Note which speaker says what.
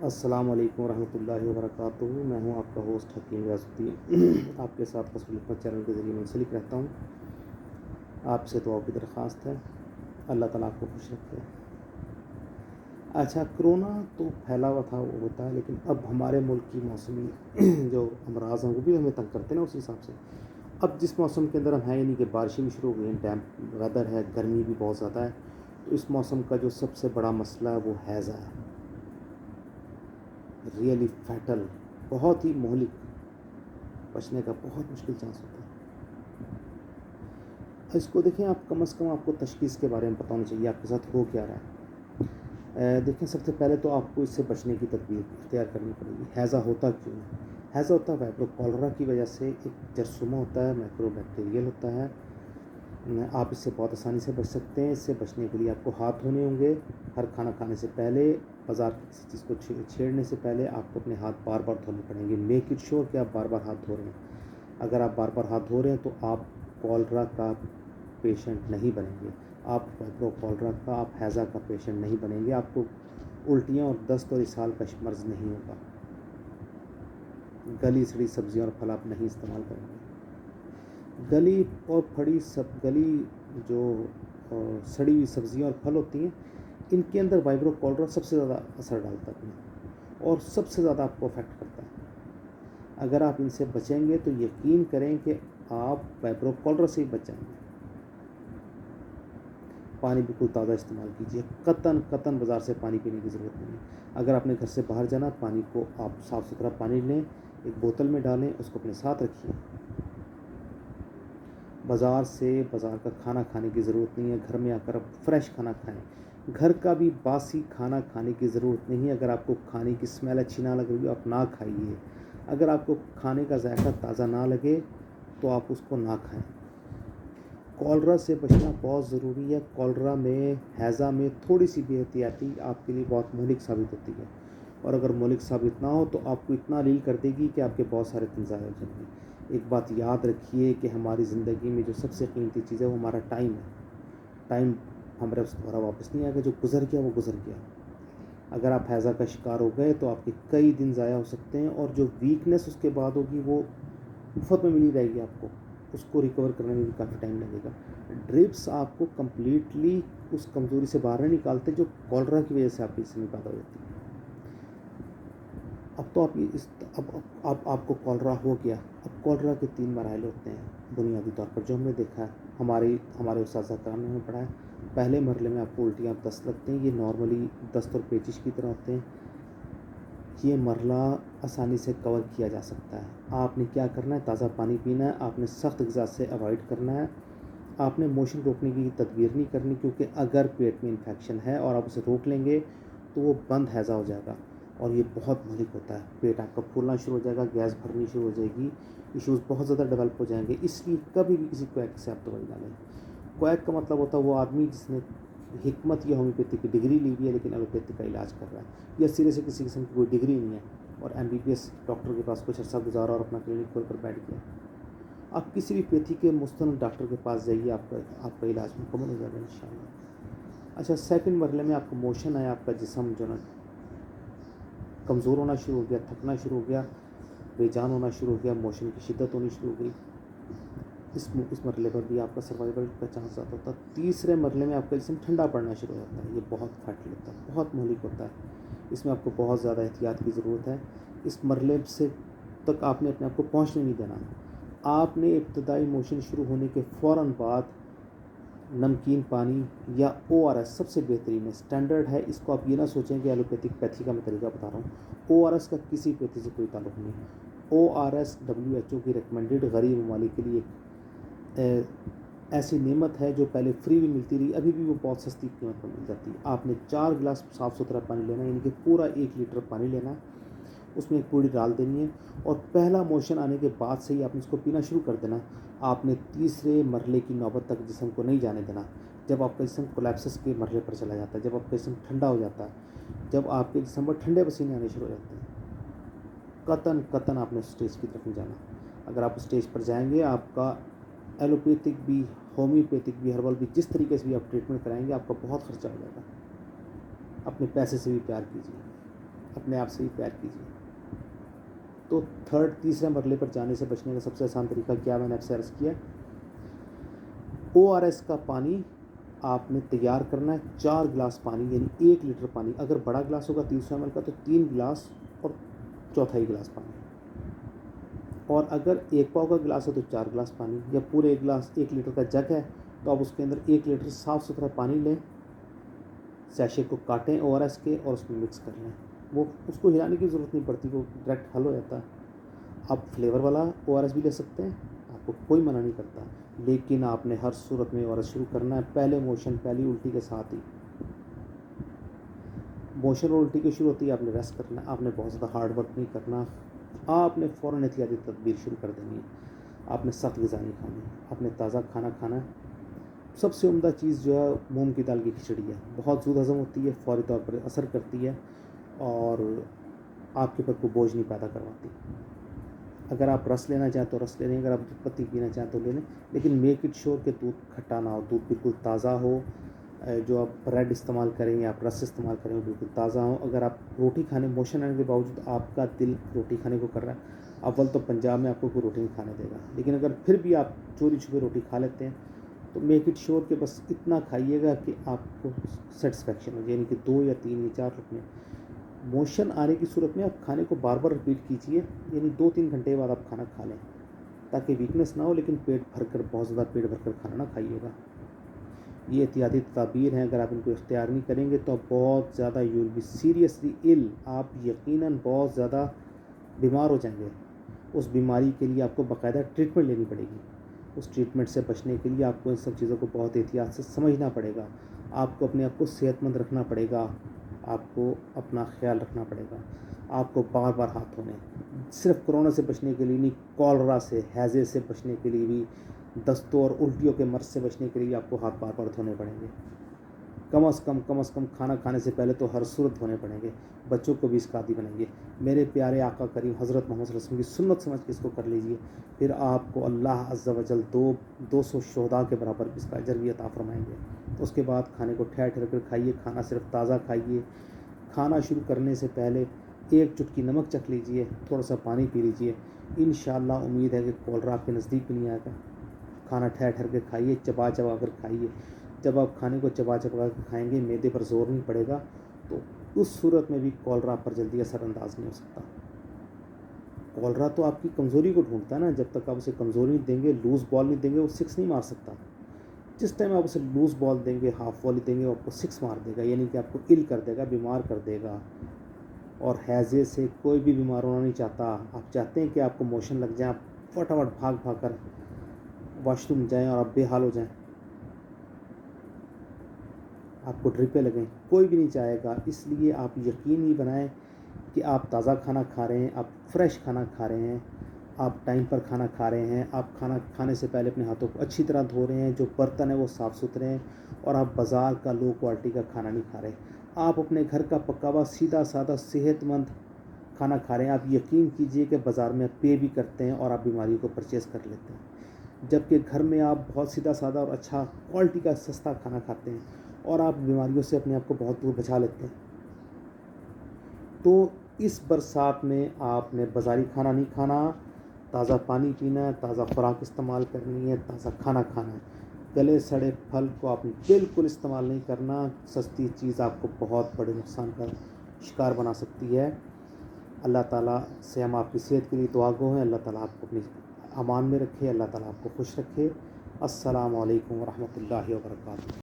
Speaker 1: السلام علیکم ورحمۃ اللہ وبرکاتہ۔ میں ہوں آپ کا ہوسٹ حکیم ریاض الدین، آپ کے ساتھ قصور الحکمت چینل کے ذریعے منسلک رہتا ہوں۔ آپ سے دعا کی درخواست ہے، اللہ تعالیٰ آپ کو خوش رکھے۔ اچھا، کرونا تو پھیلا ہوا تھا، وہ ہوتا ہے، لیکن اب ہمارے ملک کی موسمی جو امراض ہیں وہ بھی ہمیں تنگ کرتے ہیں نا اس حساب سے۔ اب جس موسم کے اندر ہم ہیں، یعنی کہ بارشیں بھی شروع ہو گئی ہیں، ڈیمپ ویدر ہے، گرمی بھی بہت زیادہ ہے، تو اس موسم کا جو سب سے بڑا مسئلہ ہے وہ ہیضہ ہے۔ ریئلی فیٹل، بہت ہی مہلک، بچنے کا بہت مشکل چانس ہوتا ہے۔ اس کو دیکھیں، آپ کم از کم آپ کو تشخیص کے بارے میں پتہ ہونا چاہیے آپ کے ساتھ ہو کیا رہا ہے۔ دیکھیں، سب سے پہلے تو آپ کو اس سے بچنے کی تدبیر اختیار کرنی پڑے گی۔ ہیضہ ہوتا کیوں ہے؟ ہیضہ ہوتا ہے وائبرو کولرا کی وجہ سے۔ ایک جرثومہ ہوتا ہے، مائکرو بیکٹیریل ہوتا ہے۔ آپ اس سے بہت آسانی سے بچ سکتے ہیں۔ اس سے بچنے کے لیے آپ کو ہاتھ دھونے ہوں گے ہر کھانا کھانے سے پہلے۔ بازار کی کسی چیز کو چھیڑنے سے پہلے آپ کو اپنے ہاتھ بار بار دھونے پڑیں گے۔ میک اٹ شیور کہ آپ بار بار ہاتھ دھو رہے ہیں۔ اگر آپ بار بار ہاتھ دھو رہے ہیں تو آپ کولرا کا پیشنٹ نہیں بنیں گے، آپ وائبرو کولرا کا، آپ ہیضہ کا پیشنٹ نہیں بنیں گے۔ آپ کو الٹیاں اور دست اور اسہال کا مرض نہیں ہوگا۔ گلی سڑی سبزیاں اور پھل آپ نہیں استعمال کریں گے۔ گلی اور گلی جو سڑی ہوئی سبزیاں اور پھل ہوتی ہیں، ان کے اندر وائبرو کولرا سب سے زیادہ اثر ڈالتا ہے اور سب سے زیادہ آپ کو افیکٹ کرتا ہے۔ اگر آپ ان سے بچیں گے تو یقین کریں کہ آپ وائبرو کولرا سے ہی بچ جائیں گے۔ پانی بالکل تازہ استعمال کیجیے، قطن بازار سے پانی پینے کی ضرورت نہیں ہے۔ اگر آپ نے گھر سے باہر جانا، پانی کو آپ صاف ستھرا پانی لیں، ایک بوتل میں ڈالیں، اس کو اپنے ساتھ رکھیے۔ بازار کا کھانا کھانے کی ضرورت نہیں ہے، گھر میں آ کر آپ فریش کھانا کھائیں۔ گھر کا بھی باسی کھانا کھانے کی ضرورت نہیں ہے۔ اگر آپ کو کھانے کی اسمیل اچھی نہ لگ رہی ہو، آپ نہ کھائیے۔ اگر آپ کو کھانے کا ذائقہ تازہ نہ لگے تو آپ اس کو نہ کھائیں۔ کولرا سے بچنا بہت ضروری ہے۔ کولرا میں، ہیضہ میں تھوڑی سی بے احتیاطی آپ کے لیے بہت مہلک ثابت ہوتی ہے، اور اگر مہلک ثابت نہ ہو تو آپ کو اتنا لیل کر دے گی کہ آپ کے بہت سارے دن ضائع ہو جائیں گے۔ ایک بات یاد رکھیے کہ ہماری زندگی میں جو سب سے قیمتی چیز ہے وہ ہمارا ٹائم ہے۔ ٹائم ہمارے دوبارہ واپس نہیں آئے گا، جو گزر گیا وہ گزر گیا۔ اگر آپ ہیضہ کا شکار ہو گئے تو آپ کے کئی دن ضائع ہو سکتے ہیں، اور جو ویکنس اس کے بعد ہوگی وہ مفت میں ملی رہے گی آپ کو، اس کو ریکور کرنے میں بھی کافی ٹائم لگے گا۔ ڈرپس آپ کو کمپلیٹلی اس کمزوری سے باہر نہیں نکالتے جو کولرا کی وجہ سے آپ کی جسم میں پیدا ہو جاتی ہے۔ اب تو آپ کو کولرا ہو گیا۔ اب کولرا کے 3 مراحل ہوتے ہیں بنیادی طور پر، جو ہم نے دیکھا ہے، ہمارے اساتذہ کرام نے ہمیں پڑھا ہے۔ پہلے مرحلے میں آپ کو الٹیاں اور دست لگتے ہیں، یہ نارملی دست اور پیچش کی طرح ہوتے ہیں۔ یہ مرحلہ آسانی سے کور کیا جا سکتا ہے۔ آپ نے کیا کرنا ہے؟ تازہ پانی پینا ہے، آپ نے سخت غذا سے اوائڈ کرنا ہے، آپ نے موشن روکنے کی تدبیر نہیں کرنی، کیونکہ اگر پیٹ میں انفیکشن ہے اور آپ اسے روک لیں گے تو وہ بند ہیضہ ہو جائے گا، اور یہ بہت مہلک ہوتا ہے۔ پیٹ آپ کا پھولنا شروع ہو جائے گا، گیس بھرنی شروع ہو جائے گی، ایشوز بہت زیادہ ڈیولپ ہو جائیں گے۔ اس لیے کبھی بھی کسی کویک سے آپ دوائی نہ لیں۔ کویک کا مطلب ہوتا ہے وہ آدمی جس نے حکمت یا ہومیوپیتھی کی ڈگری لی ہوئی ہے لیکن ایلوپیتھی کا علاج کر رہا ہے، یا سرے سے کسی قسم کی کوئی ڈگری نہیں ہے اور MBBS ڈاکٹر کے پاس کچھ عرصہ گزارا اور اپنا کلینک کھول کر بیٹھ گیا۔ آپ کسی بھی پیتھی کے مستند ڈاکٹر کے پاس جائیے، آپ کا علاج مکمل ہو جائے گا انشاءاللہ۔ اچھا، سیکنڈ مرحلے میں آپ کو موشن ہے، آپ کا جسم جو نا کمزور ہونا شروع ہو گیا، تھکنا شروع ہو گیا، بے جان ہونا شروع ہو گیا، موشن کی شدت ہونی شروع ہو گئی۔ اس مرحلے پر بھی آپ کا سروائیول کا چانس زیادہ ہوتا ہے۔ تیسرے مرحلے میں آپ کا جسم ٹھنڈا پڑنا شروع ہو جاتا ہے۔ یہ بہت فیٹل ہوتا ہے، بہت مہلک ہوتا ہے، اس میں آپ کو بہت زیادہ احتیاط کی ضرورت ہے۔ اس مرحلے سے تک آپ نے اپنے آپ کو پہنچنے نہیں دینا۔ آپ نے ابتدائی موشن شروع ہونے کے فوراً بعد نمکین پانی یا ORS سب سے بہترین ہے، اسٹینڈرڈ ہے۔ اس کو آپ یہ نہ سوچیں کہ ایلوپیتھک پیتھی کا میں طریقہ بتا رہا ہوں۔ ORS کا کسی پیتھی سے کوئی تعلق نہیں۔ ORS WHO کی ریکمنڈڈ غریب ممالک کے لیے ایسی نعمت ہے جو پہلے فری بھی ملتی رہی، ابھی بھی وہ بہت سستی قیمت پر مل جاتی ہے۔ آپ نے 4 گلاس صاف ستھرا پانی لینا ہے، یعنی کہ پورا 1 لیٹر پانی لینا ہے، اس میں ایک پوڑی ڈال دینی ہے، اور پہلا موشن آنے کے بعد سے ہی آپ نے اس کو پینا شروع کر دینا۔ آپ نے تیسرے مرحلے کی نوبت تک جسم کو نہیں جانے دینا، جب آپ کا جسم کولیپسس کے مرحلے پر چلا جاتا ہے، جب آپ کا جسم ٹھنڈا ہو جاتا ہے، جب آپ کے جسم پر ٹھنڈے پسینے آنے شروع ہو جاتے ہیں، قطن آپ نے اسٹیج کی طرف نہیں جانا۔ اگر آپ اسٹیج پر جائیں گے، آپ کا ایلوپیتھک بھی، ہومیوپیتھک بھی، ہربل بھی، جس طریقے سے بھی آپ ٹریٹمنٹ کرائیں گے، آپ کا بہت خرچہ ہو جائے گا۔ اپنے پیسے سے بھی پیار کیجیے۔ اپنے آپ سے ہی پیار کیجیے. تو تیسرے مرحلے پر جانے سے بچنے کا سب سے آسان طریقہ کیا میں نے آپ سے عرض کیا. ORS کا پانی آپ نے تیار کرنا ہے 4 گلاس پانی یعنی 1 لیٹر پانی. اگر بڑا گلاس ہوگا 300 ml کا تو 3 گلاس اور چوتھائی گلاس پانی. اور اگر 1 پاؤ کا گلاس ہے تو 4 گلاس پانی. یا پورے 1 گلاس 1 لیٹر کا جگ ہے تو آپ اس کے اندر 1 لیٹر صاف ستھرا پانی لیں, سیشے کو کاٹیں ORS کے اور اس میں مکس کر لیں. وہ اس کو ہلانے کی ضرورت نہیں پڑتی, وہ ڈائریکٹ حل ہو جاتا ہے. آپ فلیور والا ORS بھی لے سکتے ہیں, آپ کو کوئی منع نہیں کرتا, لیکن آپ نے ہر صورت میں ORS شروع کرنا ہے پہلے موشن پہلی الٹی کے ساتھ ہی. موشن اور الٹی کی شروع ہوتی ہے آپ نے ریسٹ کرنا ہے, آپ نے بہت زیادہ ہارڈ ورک نہیں کرنا, آپ نے فوراً احتیاطی تدبیر شروع کر دینی ہے. آپ نے سخت غذا نہیں کھانی, آپ نے تازہ کھانا کھانا ہے. سب سے عمدہ چیز جو ہے مونگ کی دال کی کھچڑی ہے, بہت زود ہضم ہوتی ہے, فوری طور پر اثر کرتی ہے اور آپ کے اوپر کوئی بوجھ نہیں پیدا کرواتی. اگر آپ رس لینا چاہیں تو رس لے لیں, اگر آپ دودھ پتی پینا چاہیں تو لے لیں, لیکن میک اٹ شیور کہ دودھ کھٹا نہ ہو, دودھ بالکل تازہ ہو. جو آپ بریڈ استعمال کریں یا آپ رس استعمال کریں وہ بالکل تازہ ہو. اگر آپ روٹی کھانے موشن آنے کے باوجود آپ کا دل روٹی کھانے کو کر رہا ہے, اول تو پنجاب میں آپ کو کوئی روٹی نہیں کھانے دے گا, لیکن اگر پھر بھی آپ چوری چھپے روٹی کھا لیتے ہیں تو میک اٹ شیور کہ بس اتنا کھائیے گا کہ آپ کو سیٹسفیکشن ہو, یعنی کہ 2 یا 3 یا 4 لقمے. موشن آنے کی صورت میں آپ کھانے کو بار بار رپیٹ کیجیے, یعنی 2-3 گھنٹے بعد آپ کھانا کھا لیں تاکہ ویکنس نہ ہو, لیکن پیٹ بھر کر بہت زیادہ پیٹ بھر کر کھانا نہ کھائیے گا. یہ احتیاطی تدابیر ہیں, اگر آپ ان کو اختیار نہیں کریں گے تو آپ بہت زیادہ you will be seriously ill, آپ یقیناً بہت زیادہ بیمار ہو جائیں گے. اس بیماری کے لیے آپ کو باقاعدہ ٹریٹمنٹ لینی پڑے گی. اس ٹریٹمنٹ سے بچنے کے لیے آپ کو ان سب چیزوں کو بہت احتیاط سے سمجھنا پڑے گا. آپ کو اپنے آپ کو صحت مند رکھنا پڑے گا, آپ کو اپنا خیال رکھنا پڑے گا. آپ کو بار بار ہاتھ دھونے, صرف کرونا سے بچنے کے لیے نہیں, کالرا سے, ہیضے سے بچنے کے لیے بھی, دستوں اور الٹیوں کے مرض سے بچنے کے لیے آپ کو ہاتھ بار بار دھونے پڑیں گے. کم از کم کھانا کھانے سے پہلے تو ہر صورت دھونے پڑیں گے. بچوں کو بھی اس کا عادی بنائیں گے. میرے پیارے آقا کریم حضرت محمد صلی اللہ علیہ وسلم کی سنت سمجھ کے اس کو کر لیجئے, پھر آپ کو اللہ عز و جل 200 شہداء کے برابر اس کا اجر بھی عطا فرمائیں گے. اس کے بعد کھانے کو ٹھہر ٹھہر کر کھائیے, کھانا صرف تازہ کھائیے. کھانا شروع کرنے سے پہلے 1 چٹکی نمک چکھ لیجئے, تھوڑا سا پانی پی لیجئے. انشاءاللہ امید ہے کہ کولرا آپ کے نزدیک بھی نہیں آئے گا. کھانا ٹھہر ٹھہر کے کھائیے, چبا چبا کر کھائیے. جب آپ کھانے کو چبا چبا کر کھائیں گے معدے پر زور نہیں پڑے گا, تو اس صورت میں بھی کولرا پر جلدی اثر انداز نہیں ہو سکتا. کولرا تو آپ کی کمزوری کو ڈھونڈتا ہے نا, جب تک آپ اسے کمزوری نہیں دیں گے, لوز بال نہیں دیں گے, وہ 6 نہیں مار سکتا. جس ٹائم آپ اسے لوز بال دیں گے, ہاف والی دیں گے, وہ آپ کو 6 مار دے گا, یعنی کہ آپ کو ill کر دے گا, بیمار کر دے گا. اور ہیضے سے کوئی بھی بیمار ہونا نہیں چاہتا. آپ چاہتے ہیں کہ آپ کو موشن لگ جائیں, آپ فٹافٹ بھاگ بھاگ کر واش روم جائیں اور آپ بے حال ہو جائیں, آپ کو ڈرپیں لگیں, کوئی بھی نہیں چاہے گا. اس لیے آپ یقین ہی بنائیں کہ آپ تازہ کھانا کھا رہے ہیں, آپ فریش کھانا کھا رہے ہیں, آپ ٹائم پر کھانا کھا رہے ہیں, آپ کھانا کھانے سے پہلے اپنے ہاتھوں کو اچھی طرح دھو رہے ہیں, جو برتن ہیں وہ صاف ستھرے ہیں, اور آپ بازار کا لو کوالٹی کا کھانا نہیں کھا رہے. آپ اپنے گھر کا پکا ہوا سیدھا سادہ صحت مند کھانا کھا رہے ہیں. آپ یقین کیجئے کہ بازار میں پے بھی کرتے ہیں اور آپ بیماریوں کو پرچیز کر لیتے ہیں, جبکہ گھر میں آپ بہت سیدھا سادہ اور اچھا کوالٹی کا سستا کھانا کھاتے ہیں اور آپ بیماریوں سے اپنے آپ کو بہت دور بچا لیتے ہیں. تو اس برسات میں آپ نے بازاری کھانا نہیں کھانا, تازہ پانی پینا ہے, تازہ خوراک استعمال کرنی ہے, تازہ کھانا کھانا ہے. گلے سڑے پھل کو آپ نے بالکل استعمال نہیں کرنا. سستی چیز آپ کو بہت بڑے نقصان کا شکار بنا سکتی ہے. اللہ تعالیٰ سے ہم آپ کی صحت کے لیے دعا گو ہیں. اللہ تعالیٰ آپ کو اپنی امان میں رکھے, اللہ تعالیٰ آپ کو خوش رکھے. السلام علیکم ورحمۃ اللہ وبرکاتہ.